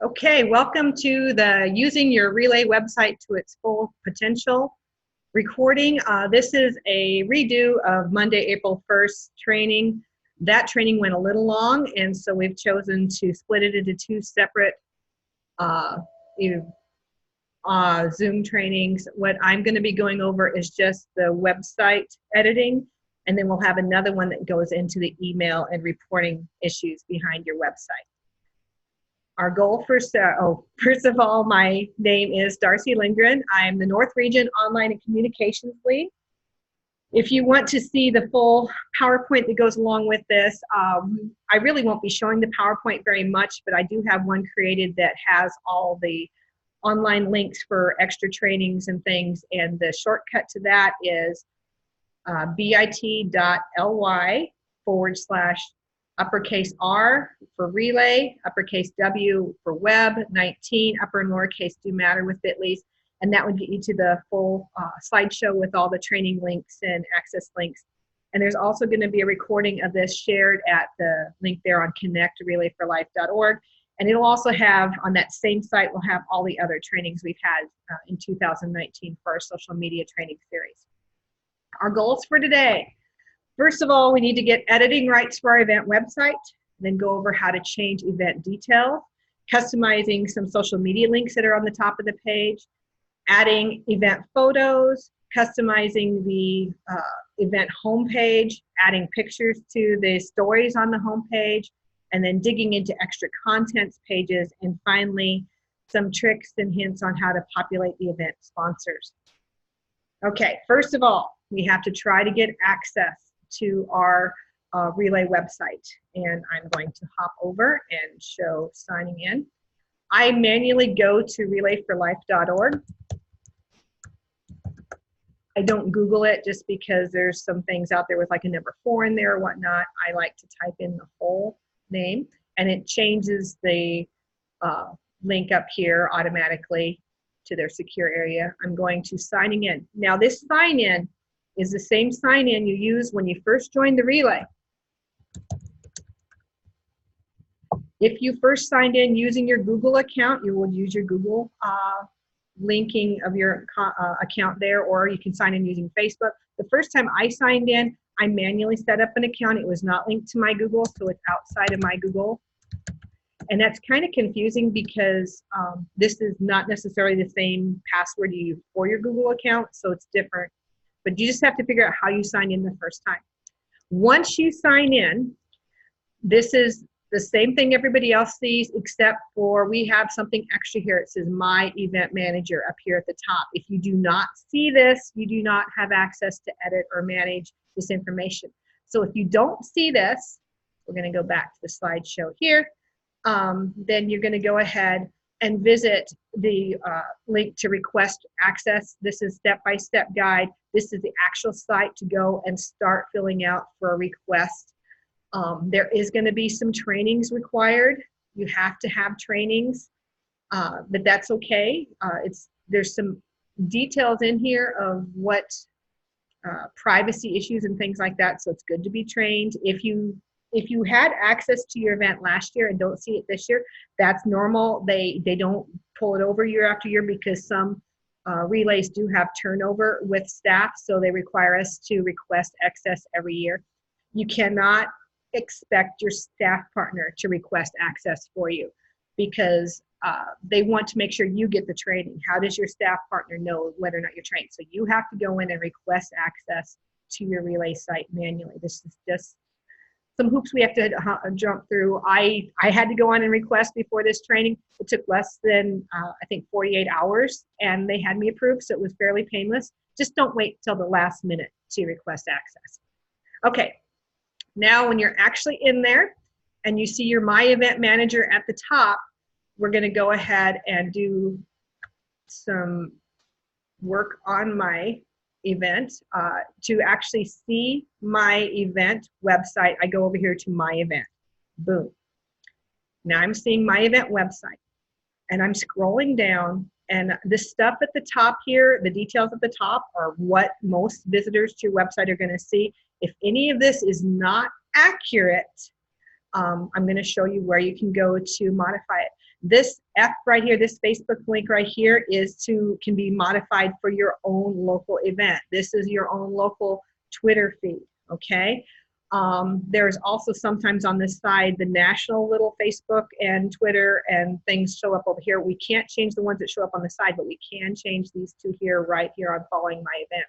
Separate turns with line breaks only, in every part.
Okay, welcome to the Using Your Relay website to its full potential recording. This is a redo of Monday, April 1st training. That training went a little long, and so we've chosen to split it into two separate Zoom trainings. What I'm going to be going over is just the website editing, and then we'll have another one that goes into the email and reporting issues behind your website. Our goal first of all, my name is Darcy Lindgren. I'm the North Region Online and Communications Lead. If you want to see the full PowerPoint that goes along with this, I really won't be showing the PowerPoint very much, but I do have one created that has all the online links for extra trainings and things, and the shortcut to that is bit.ly/uppercase R for relay, uppercase W for web, 19, upper and lowercase do matter with Bitly's, and that would get you to the full slideshow with all the training links and access links. And there's also going to be a recording of this shared at the link there on connectrelayforlife.org, and it'll also have, on that same site, we'll have all the other trainings we've had in 2019 for our social media training series. Our goals for today: first of all, we need to get editing rights for our event website, then go over how to change event details, customizing some social media links that are on the top of the page, adding event photos, customizing the event homepage, adding pictures to the stories on the homepage, and then digging into extra contents pages, and finally, some tricks and hints on how to populate the event sponsors. Okay, first of all, we have to try to get access to our Relay website, and I'm going to hop over and show signing in. I manually go to relayforlife.org. I don't Google it just because there's some things out there with like a number 4 in there or whatnot. I like to type in the whole name, and it changes the link up here automatically to their secure area. I'm going to signing in. Now this sign in is the same sign in you use when you first joined the Relay. If you first signed in using your Google account, you will use your Google linking of your account there, or you can sign in using Facebook. The first time I signed in, I manually set up an account. It was not linked to my Google, so it's outside of my Google. And that's kind of confusing because this is not necessarily the same password you use for your Google account, so it's different. But you just have to figure out how you sign in the first time. Once you sign in, this is the same thing everybody else sees, except for we have something extra here. It says My Event Manager up here at the top. If you do not see this, you do not have access to edit or manage this information. So if you don't see this, we're going to go back to the slideshow here. Then you're going to go ahead and visit the link to request access. This is step-by-step guide. This is the actual site to go and start filling out for a request. There is going to be some trainings required. You have to have trainings, but that's okay. There's some details in here of what privacy issues and things like that, so it's good to be trained. If you had access to your event last year and don't see it this year, that's normal. They don't pull it over year after year because some relays do have turnover with staff, so they require us to request access every year. You cannot expect your staff partner to request access for you because they want to make sure you get the training. How does your staff partner know whether or not you're trained? So you have to go in and request access to your relay site manually. This is just some hoops we have to jump through. I had to go on and request before this training. It took less than, I think, 48 hours, and they had me approved, so it was fairly painless. Just don't wait till the last minute to request access. Okay, now when you're actually in there and you see your My Event Manager at the top, we're going to go ahead and do some work on my event. To actually see my event website, I go over here to My Event. Boom. Now I'm seeing my event website, and I'm scrolling down, and the stuff at the top here, the details at the top, are what most visitors to your website are going to see. If any of this is not accurate, I'm going to show you where you can go to modify it. This F right here, this Facebook link right here can be modified for your own local event. This is your own local Twitter feed, okay? There's also sometimes on this side, the national little Facebook and Twitter and things show up over here. We can't change the ones that show up on the side, but we can change these two here, right here on following my event.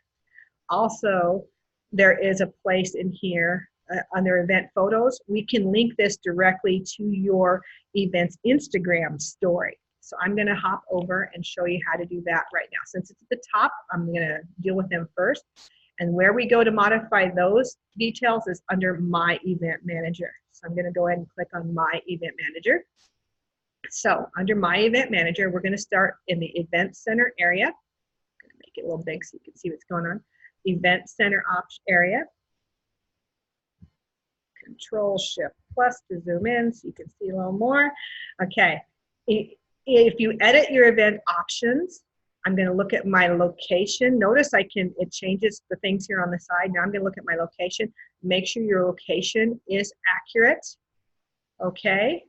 Also, there is a place in here under event photos. We can link this directly to your event's Instagram story. So I'm gonna hop over and show you how to do that right now. Since it's at the top, I'm gonna deal with them first. And where we go to modify those details is under My Event Manager. So I'm gonna go ahead and click on My Event Manager. So under My Event Manager, we're gonna start in the Event Center area. I'm gonna make it a little big so you can see what's going on. Event Center area. Control Shift plus to zoom in so you can see a little more. Okay, if you edit your event options, I'm going to look at my location. Notice it changes the things here on the side. Now I'm going to look at my location. Make sure your location is accurate. Okay,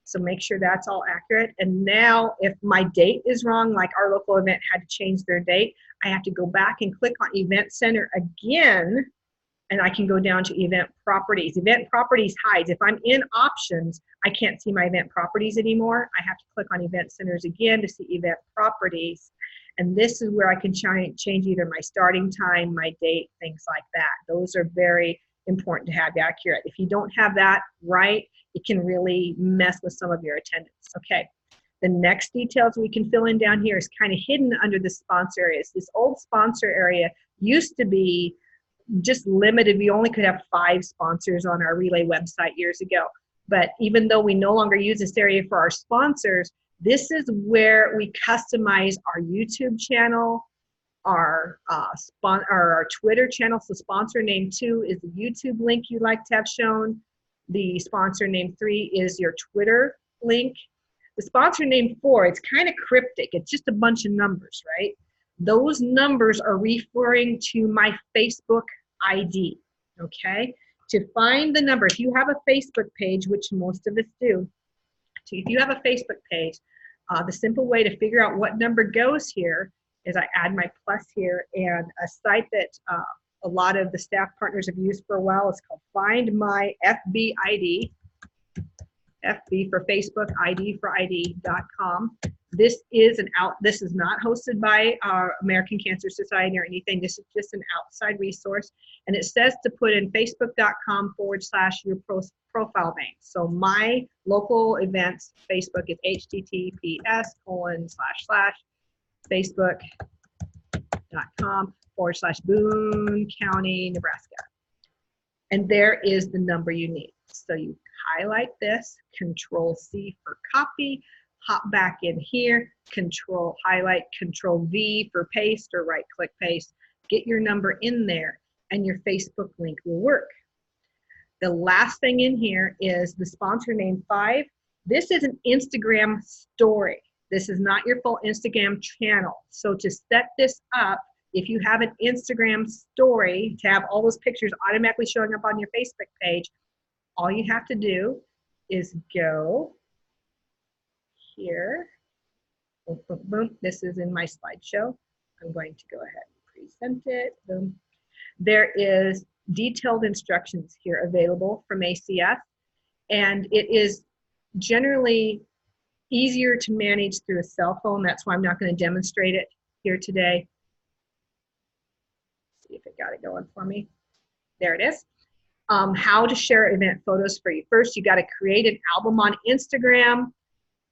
so make sure that's all accurate. And now if my date is wrong, like our local event had to change their date, I have to go back and click on Event Center again, and I can go down to Event Properties. Event Properties hides. If I'm in Options, I can't see my Event Properties anymore. I have to click on Event Centers again to see Event Properties. And this is where I can change either my starting time, my date, things like that. Those are very important to have accurate. If you don't have that right, it can really mess with some of your attendance. Okay. The next details we can fill in down here is kind of hidden under the sponsor areas. This old sponsor area used to be just limited. We only could have 5 sponsors on our Relay website years ago. But even though we no longer use this area for our sponsors, this is where we customize our YouTube channel, our Twitter channel. So sponsor name 2 is the YouTube link you'd like to have shown. The sponsor name 3 is your Twitter link. The sponsor name 4, it's kind of cryptic. It's just a bunch of numbers, right? Those numbers are referring to my Facebook ID, okay? To find the number, if you have a Facebook page, which most of us do, if you have a Facebook page, the simple way to figure out what number goes here is I add my plus here, and a site that a lot of the staff partners have used for a while is called Find My FB ID. FB for Facebook, ID for ID.com. This is not hosted by American Cancer Society or anything. This is just an outside resource. And it says to put in facebook.com/your profile name. So my local events Facebook is https://facebook.com/Boone County, Nebraska. And there is the number you need. So you highlight this, Control-C for copy, hop back in here, highlight, Control-V for paste or right-click paste, get your number in there, and your Facebook link will work. The last thing in here is the sponsor name 5. This is an Instagram story. This is not your full Instagram channel. So to set this up, if you have an Instagram story, to have all those pictures automatically showing up on your Facebook page, all you have to do is go here. Boom, boom, boom. This is in my slideshow. I'm going to go ahead and present it. Boom. There is detailed instructions here available from ACS, and it is generally easier to manage through a cell phone. That's why I'm not going to demonstrate it here today. See if it got it going for me. There it is. How to share event photos for you. First, you got to create an album on Instagram.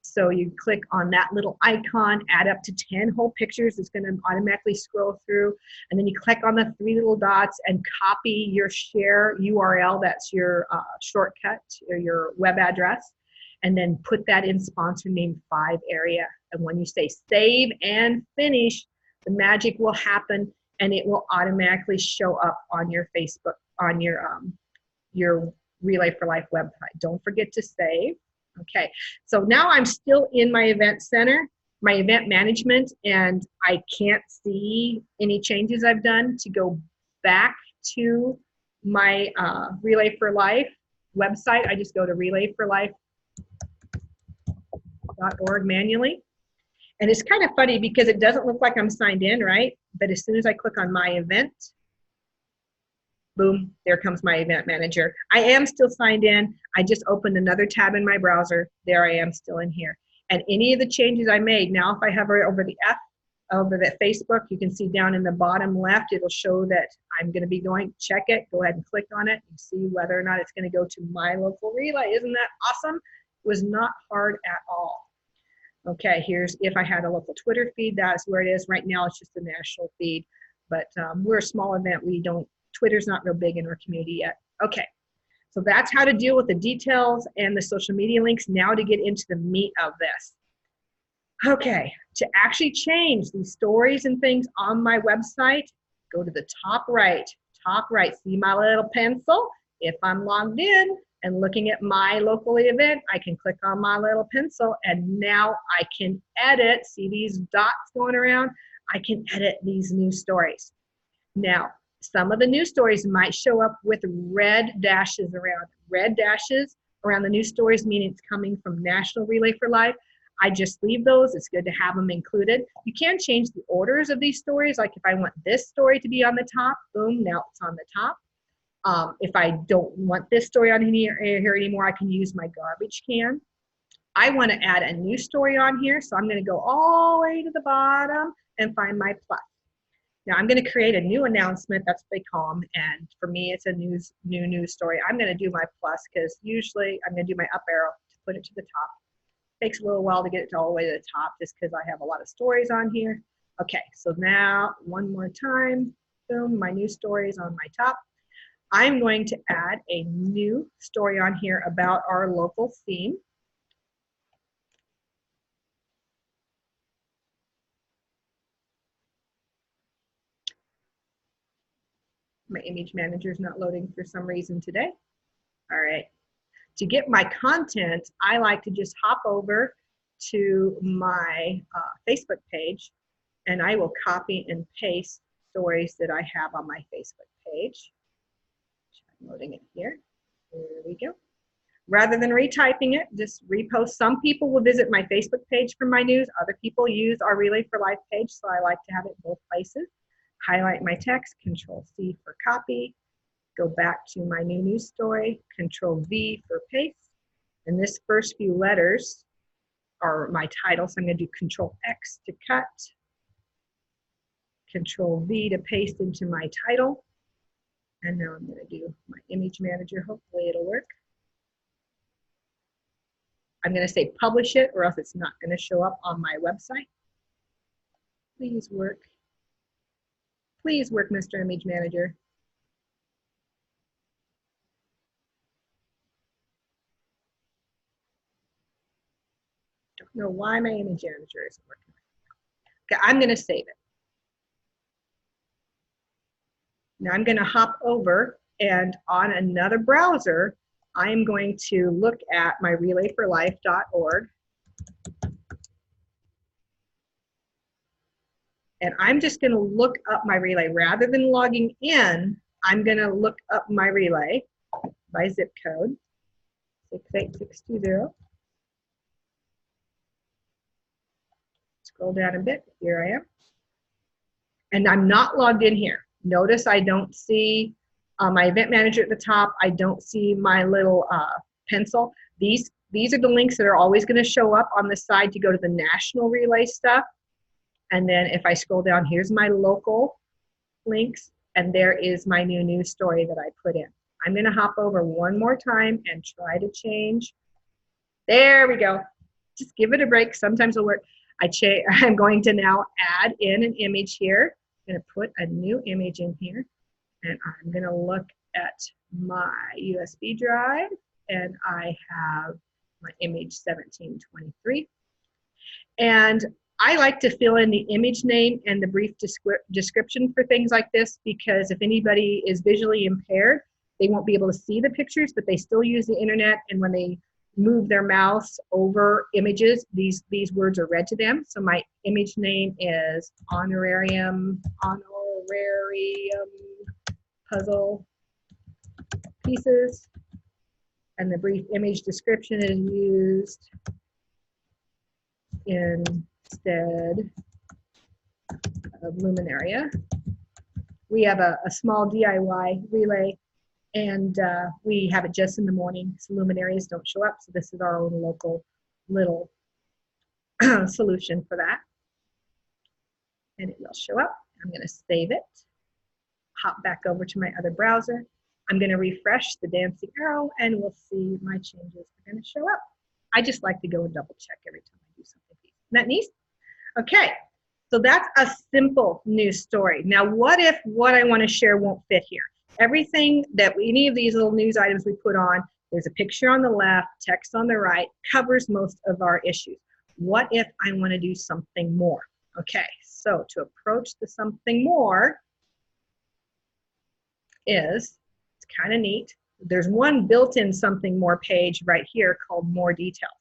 So you click on that little icon, add up to 10 whole pictures. It's going to automatically scroll through. And then you click on the 3 little dots and copy your share URL. That's your shortcut or your web address. And then put that in sponsor name 5 area. And when you say save and finish, the magic will happen and it will automatically show up on your Facebook, on your Relay for Life website. Don't forget to save. Okay, so now I'm still in my event center, my event management, and I can't see any changes I've done. To go back to my Relay for Life website, I just go to relayforlife.com life.org manually. And it's kind of funny because it doesn't look like I'm signed in, right? But as soon as I click on my event, boom, there comes my event manager. I am still signed in. I just opened another tab in my browser. There I am still in here. And any of the changes I made, now if I hover over the F, over that Facebook, you can see down in the bottom left, it'll show that I'm going to be going, check it, go ahead and click on it and see whether or not it's going to go to my local relay. Isn't that awesome? It was not hard at all. Okay, here's if I had a local Twitter feed, that's where it is. Right now it's just a national feed, but we're a small event. We don't, Twitter's not real big in our community yet. Okay, so that's how to deal with the details and the social media links. Now to get into the meat of this. Okay, to actually change these stories and things on my website, go to the top right, see my little pencil? If I'm logged in and looking at my local event, I can click on my little pencil and now I can edit, see these dots going around? I can edit these news stories. Now, some of the news stories might show up with red dashes around. Red dashes around the news stories mean it's coming from National Relay for Life. I just leave those. It's good to have them included. You can change the orders of these stories. Like if I want this story to be on the top, boom, now it's on the top. If I don't want this story on here anymore, I can use my garbage can. I want to add a new story on here, so I'm going to go all the way to the bottom and find my plus. Now I'm going to create a new announcement. That's what they call them, and for me, it's a new news story. I'm going to do my plus because usually I'm going to do my up arrow to put it to the top. Takes a little while to get it all the way to the top just because I have a lot of stories on here. Okay, so now one more time, boom, my new story is on my top. I'm going to add a new story on here about our local theme. My image manager is not loading for some reason today. All right. To get my content, I like to just hop over to my Facebook page and I will copy and paste stories that I have on my Facebook page. I'm loading it here. There we go. Rather than retyping it, just repost. Some people will visit my Facebook page for my news. Other people use our Relay for Life page, so I like to have it both places. Highlight my text, Control-C for copy. Go back to my new news story, Control-V for paste. And this first few letters are my title, so I'm going to do Control-X to cut, Control-V to paste into my title. And now I'm going to do my image manager. Hopefully it'll work. I'm going to say publish it or else it's not going to show up on my website. Please work. Please work, Mr. Image Manager. Don't know why my image manager isn't working. Okay, I'm going to save it. Now I'm going to hop over and on another browser, I'm going to look at my relayforlife.org. And I'm just going to look up my relay. Rather than logging in, I'm going to look up my relay by zip code, 68620. Scroll down a bit. Here I am. And I'm not logged in here. Notice I don't see my event manager at the top. I don't see my little pencil. These are the links that are always going to show up on the side to go to the national relay stuff. And then if I scroll down, here's my local links, and there is my new news story that I put in. I'm going to hop over one more time and try to change. There we go. Just give it a break. Sometimes it'll work. I'm going to now add in an image here. I'm going to put a new image in here, and I'm going to look at my USB drive, and I have my image 1723. And I like to fill in the image name and the brief description for things like this, because if anybody is visually impaired, they won't be able to see the pictures, but they still use the internet, and when they move their mouse over images, these words are read to them. So my image name is honorarium puzzle pieces, and the brief image description is used instead of Luminaria. We have a small DIY relay, and we have it just in the morning, so luminarias don't show up. So this is our own local little solution for that. And it will show up. I'm going to save it, hop back over to my other browser. I'm going to refresh the dancing arrow, and we'll see my changes are going to show up. I just like to go and double check every time I do something. Isn't that neat? Okay, so that's a simple news story. Now, what if what I want to share won't fit here? Everything that any of these little news items we put on, there's a picture on the left, text on the right, covers most of our issues. What if I want to do something more? Okay, so to approach the something more is, it's kind of neat. There's one built-in something more page right here called More Details.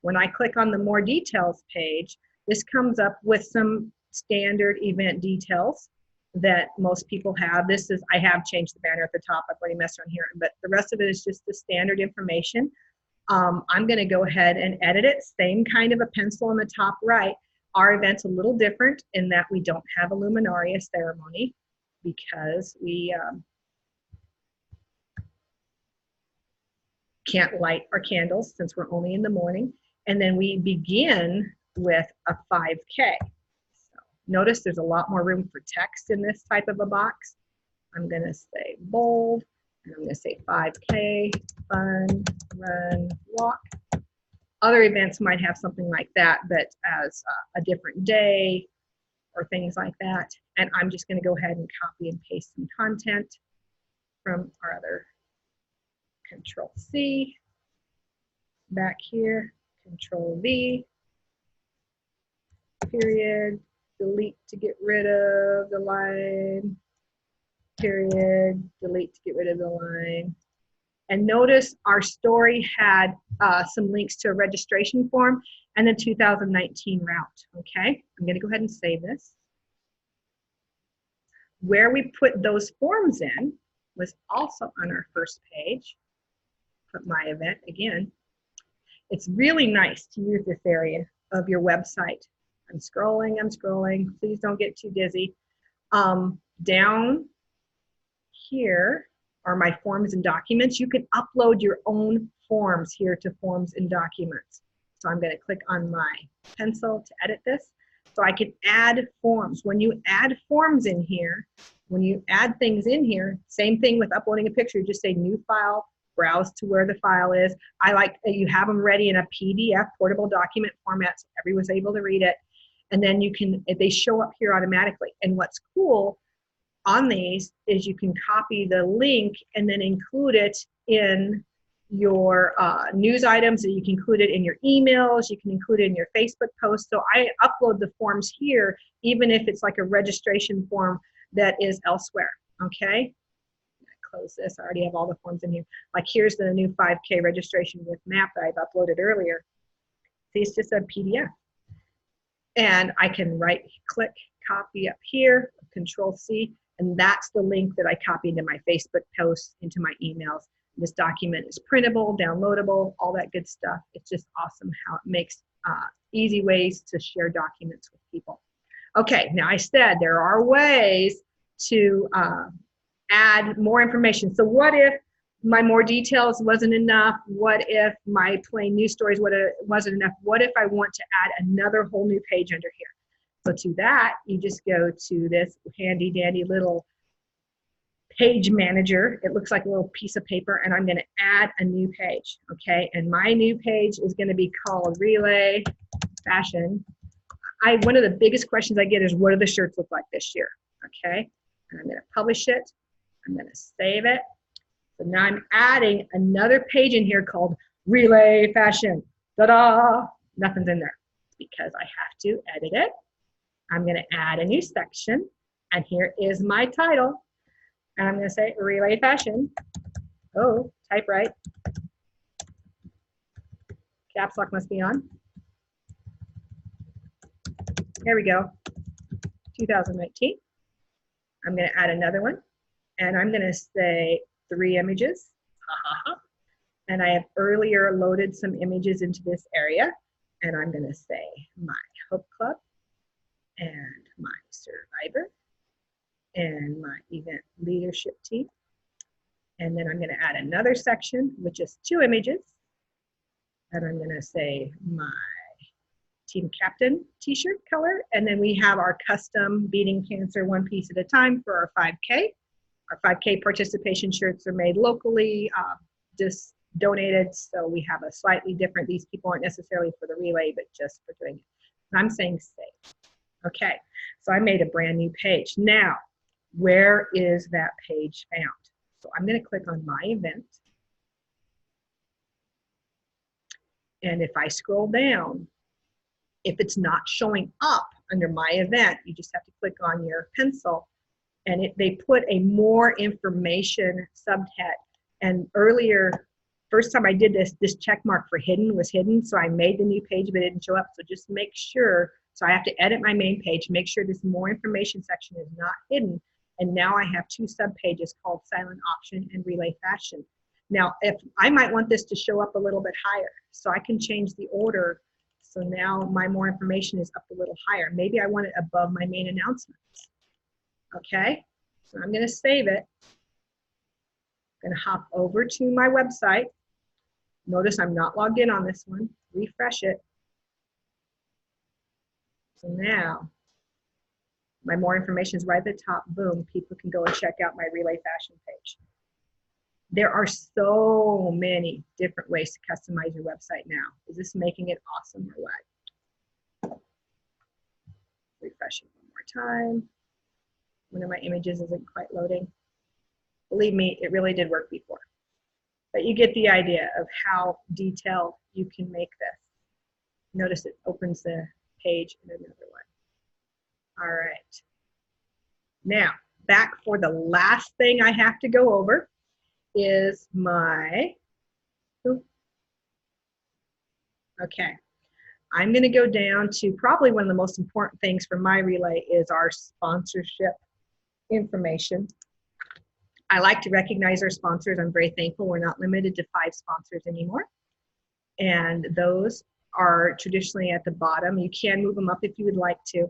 When I click on the More Details page, this comes up with some standard event details that most people have. This is, I have changed the banner at the top. I've already messed around here, but the rest of it is just the standard information. I'm going to go ahead and edit it. Same kind of a pencil on the top right. Our event's a little different in that we don't have a Luminaria ceremony because we can't light our candles since we're only in the morning. And then we begin with a 5K. So notice there's a lot more room for text in this type of a box. I'm going to say bold, and I'm going to say 5K, fun, run, walk. Other events might have something like that, but as a different day or things like that. And I'm just going to go ahead and copy and paste some content from our other. Control C, back here, Control V, period, delete to get rid of the line, period, delete to get rid of the line. And notice our story had some links to a registration form and the 2019 route, okay? I'm gonna go ahead and save this. Where we put those forms in was also on our first page. Put my event again. It's really nice to use this area of your website. I'm scrolling. Please don't get too dizzy. Down here are my forms and documents. You can upload your own forms here to forms and documents. So I'm going to click on my pencil to edit this. So I can add forms. When you add forms in here, when you add things in here, same thing with uploading a picture, just say new file, browse to where the file is. I like that you have them ready in a PDF, portable document format, so everyone's able to read it. And then you can, they show up here automatically. And what's cool on these is you can copy the link and then include it in your news items, and you can include it in your emails, you can include it in your Facebook posts. So I upload the forms here, even if it's like a registration form that is elsewhere, okay? Close this, I already have all the forms in here. Like here's the new 5K registration with map that I've uploaded earlier. See, it's just a PDF. And I can right click, copy up here, Control C, and that's the link that I copied into my Facebook posts, into my emails. This document is printable, downloadable, all that good stuff. It's just awesome how it makes easy ways to share documents with people. Okay, now I said there are ways to add more information. So what if my more details wasn't enough? What if my plain news stories wasn't enough? What if I want to add another whole new page under here? So to that, you just go to this handy dandy little page manager. It looks like a little piece of paper, and I'm going to add a new page, okay? And my new page is going to be called Relay Fashion. One of the biggest questions I get is, what do the shirts look like this year, okay? And I'm going to publish it. I'm going to save it. So now I'm adding another page in here called Relay Fashion. Ta-da! Nothing's in there because I have to edit it. I'm going to add a new section, and here is my title. And I'm going to say Relay Fashion. Oh, type right. Caps lock must be on. There we go. 2019. I'm going to add another one. And I'm going to say 3 images. And I have earlier loaded some images into this area. and I'm going to say my Hope Club and my Survivor and my event leadership team. And then I'm going to add another section with just 2 images. And I'm going to say my team captain t-shirt color. And then we have our custom Beating Cancer one piece at a time for our 5K. Our 5K participation shirts are made locally, just donated. So we have a slightly different, these people aren't necessarily for the relay, but just for doing it. And I'm saying save. Okay, so I made a brand new page. Now, where is that page found? So I'm going to click on my event. And if I scroll down, if it's not showing up under my event, you just have to click on your pencil, and they put a more information subhead. And earlier, first time I did this check mark for hidden was hidden, so I made the new page, but it didn't show up. So just make sure, so I have to edit my main page, make sure this more information section is not hidden. And now I have 2 subpages called silent option and relay fashion. Now, if I might want this to show up a little bit higher, so I can change the order. So now my more information is up a little higher. Maybe I want it above my main announcements. Okay, so I'm going to save it. I'm going to hop over to my website. Notice I'm not logged in on this one. Refresh it. So now my more information is right at the top. Boom, people can go and check out my Relay Fashion page. There are so many different ways to customize your website now. Is this making it awesome or what? Refresh it one more time. One of my images isn't quite loading. Believe me, it really did work before. But you get the idea of how detailed you can make this. Notice it opens the page in another one. All right. Now, back for the last thing I have to go over is my, okay. I'm going to go down to probably one of the most important things for my relay is our sponsorship information. I like to recognize our sponsors. I'm very thankful we're not limited to 5 sponsors anymore. And those are traditionally at the bottom. You can move them up if you would like to.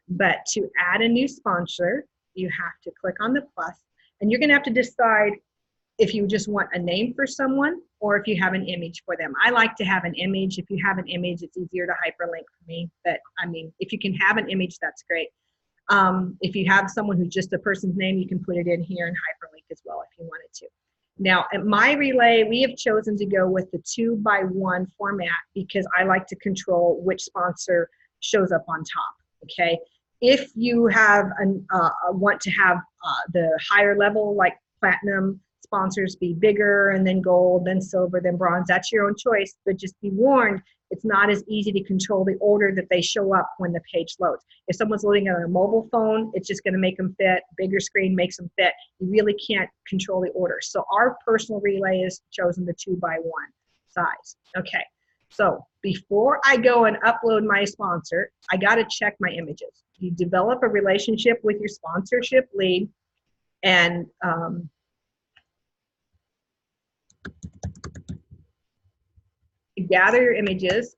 But to add a new sponsor, you have to click on the plus. And you're going to have to decide if you just want a name for someone or if you have an image for them. I like to have an image. If you have an image, it's easier to hyperlink for me. But I mean, if you can have an image, that's great. If you have someone who's just a person's name, you can put it in here and hyperlink as well if you wanted to. Now, at my relay, we have chosen to go with the 2x1 format because I like to control which sponsor shows up on top, okay? If you have want to have the higher level, like platinum sponsors be bigger, and then gold, then silver, then bronze, that's your own choice, but just be warned, it's not as easy to control the order that they show up when the page loads. If someone's loading on a mobile phone, it's just going to make them fit. Bigger screen makes them fit. You really can't control the order. So our personal relay is chosen the 2x1 size. Okay, so before I go and upload my sponsor, I got to check my images. You develop a relationship with your sponsorship lead, and gather your images.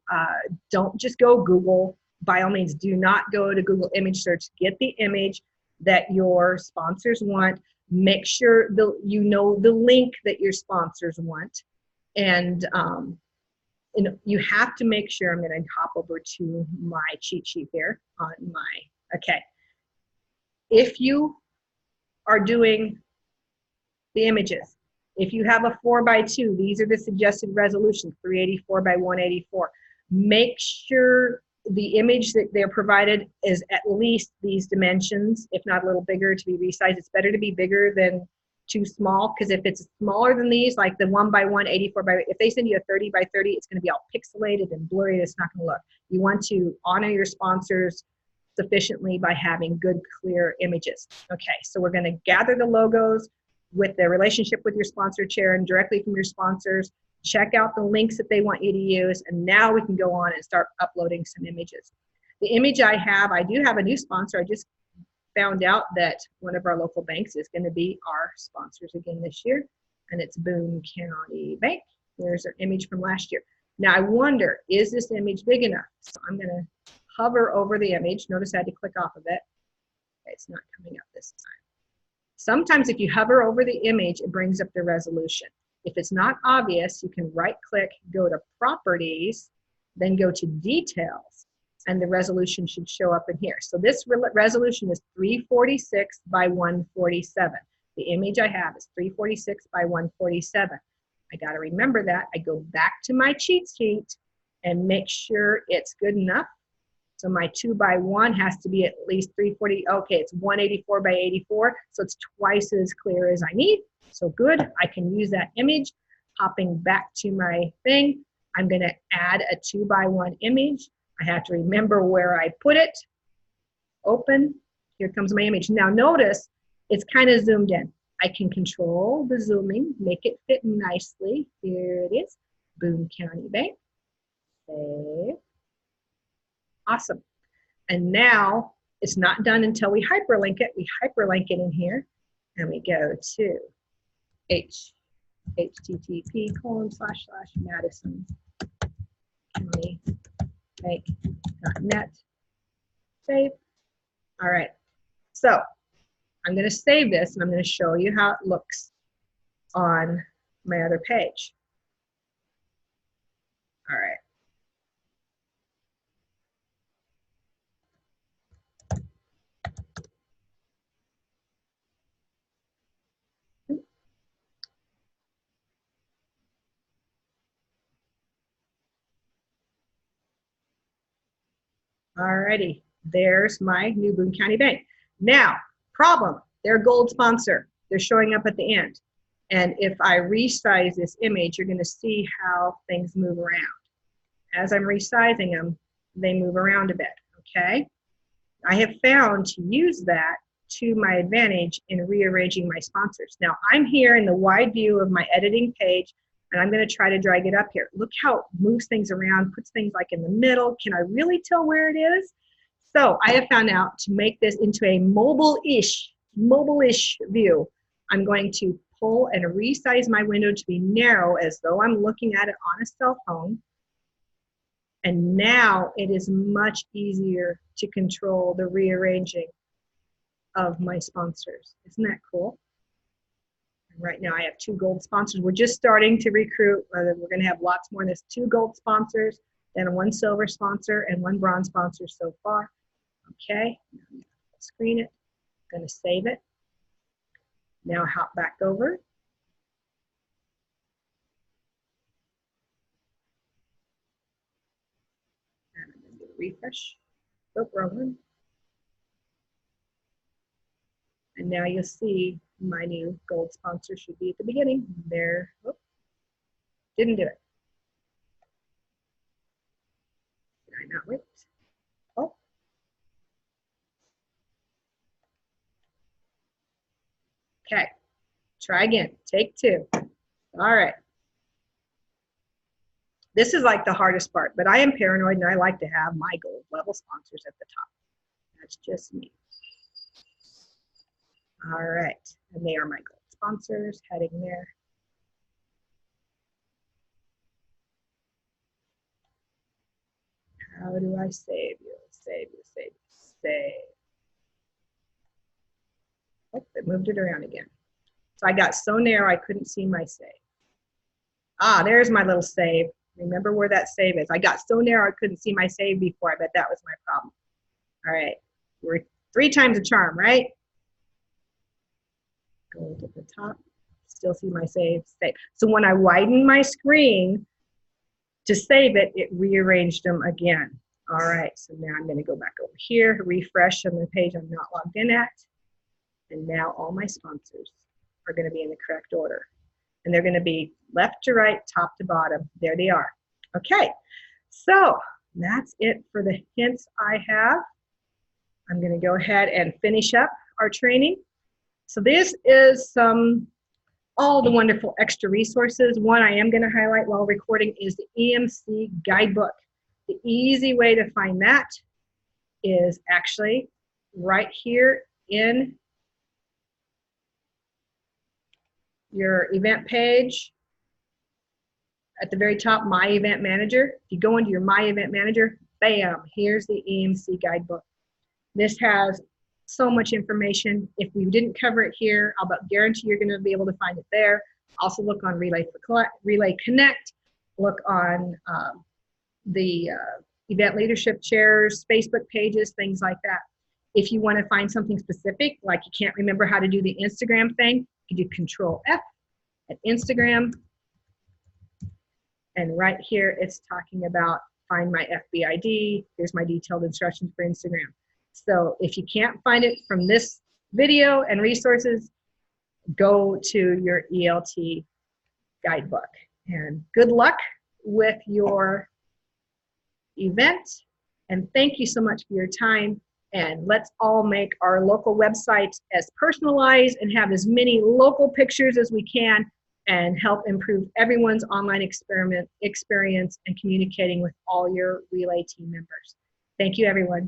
Don't just go Google. By all means, do not go to Google image search. Get the image that your sponsors want. Make sure you know the link that your sponsors want. And you have to make sure, I'm going to hop over to my cheat sheet here on my, okay. If you are doing the images, if you have a 4x2, these are the suggested resolutions, 384 by 184. Make sure the image that they're provided is at least these dimensions, if not a little bigger to be resized. It's better to be bigger than too small, because if it's smaller than these, like the 1x1, 84 by, if they send you a 30x30, it's going to be all pixelated and blurry. It's not going to look. You want to honor your sponsors sufficiently by having good, clear images. Okay, so we're going to gather the logos with the relationship with your sponsor chair and directly from your sponsors. Check out the links that they want you to use, and now we can go on and start uploading some images. The image I do have a new sponsor. I just found out that one of our local banks is going to be our sponsors again this year, and it's Boone County Bank. There's an image from last year. Now I wonder, is this image big enough? So I'm going to hover over the image. Notice I had to click off of it. Okay, it's not coming up this time. Sometimes if you hover over the image, it brings up the resolution. If it's not obvious, you can right click, go to properties, then go to details, and the resolution should show up in here. So this resolution is 346 by 147. The image I have is 346 by 147. I got to remember that. I go back to my cheat sheet and make sure it's good enough. So my 2 by 1 has to be at least 340. Okay, it's 184 by 84, so it's twice as clear as I need. So good, I can use that image. Hopping back to my thing, I'm going to add a 2 by 1 image. I have to remember where I put it. Open, here comes my image. Now notice, it's kind of zoomed in. I can control the zooming, make it fit nicely. Here it is, Boone County Bank. Save. Awesome. And now it's not done until we hyperlink it. We hyperlink it in here and we go to http://Madison County Bank.net. Save. All right. So I'm going to save this and I'm going to show you how it looks on my other page. All right. Alrighty, there's my new Boone County Bank. Now, problem, they're a gold sponsor. They're showing up at the end. And if I resize this image, you're gonna see how things move around. As I'm resizing them, they move around a bit, okay? I have found to use that to my advantage in rearranging my sponsors. Now, I'm here in the wide view of my editing page, and I'm going to try to drag it up here. Look how it moves things around, puts things like in the middle. Can I really tell where it is? So I have found out to make this into a mobile-ish view, I'm going to pull and resize my window to be narrow as though I'm looking at it on a cell phone. And now it is much easier to control the rearranging of my sponsors. Isn't that cool? Right now I have 2 gold sponsors. We're just starting to recruit. We're going to have lots more. There's 2 gold sponsors, then 1 silver sponsor and 1 bronze sponsor so far. Okay, screen it. I'm going to save it. Now hop back over. And I'm going to do a refresh. Oh, wrong one. And now you'll see my new gold sponsor should be at the beginning. There, oh, didn't do it. Did I not wait? Oh. Okay, try again, take 2. All right. This is like the hardest part, but I am paranoid and I like to have my gold level sponsors at the top. That's just me. All right, and they are my gold sponsors, heading there. How do I save you? Save you, save you, save. Oh, it moved it around again. So I got so narrow I couldn't see my save. Ah, there's my little save. Remember where that save is. I got so narrow I couldn't see my save before. I bet that was my problem. All right, we're 3 times the charm, right? Go to the top, still see my save. So when I widen my screen to save it, it rearranged them again. All right, so now I'm going to go back over here, refresh on the page I'm not logged in at, and now all my sponsors are going to be in the correct order. And they're going to be left to right, top to bottom. There they are. Okay, so that's it for the hints I have. I'm going to go ahead and finish up our training. So this is all the wonderful extra resources. One I am going to highlight while recording is the EMC guidebook. The easy way to find that is actually right here in your event page. At the very top, My Event Manager. If you go into your My Event Manager, bam, here's the EMC guidebook. This has so much information. If we didn't cover it here, I'll guarantee you're going to be able to find it there. Also look on Relay Connect, look on the event leadership chairs, Facebook pages, things like that. If you want to find something specific, like you can't remember how to do the Instagram thing, you do Control F at Instagram. And right here, it's talking about find my FBID. Here's my detailed instructions for Instagram. So if you can't find it from this video and resources, go to your ELT guidebook. And good luck with your event. And thank you so much for your time. And let's all make our local websites as personalized and have as many local pictures as we can and help improve everyone's online experience and communicating with all your Relay team members. Thank you, everyone.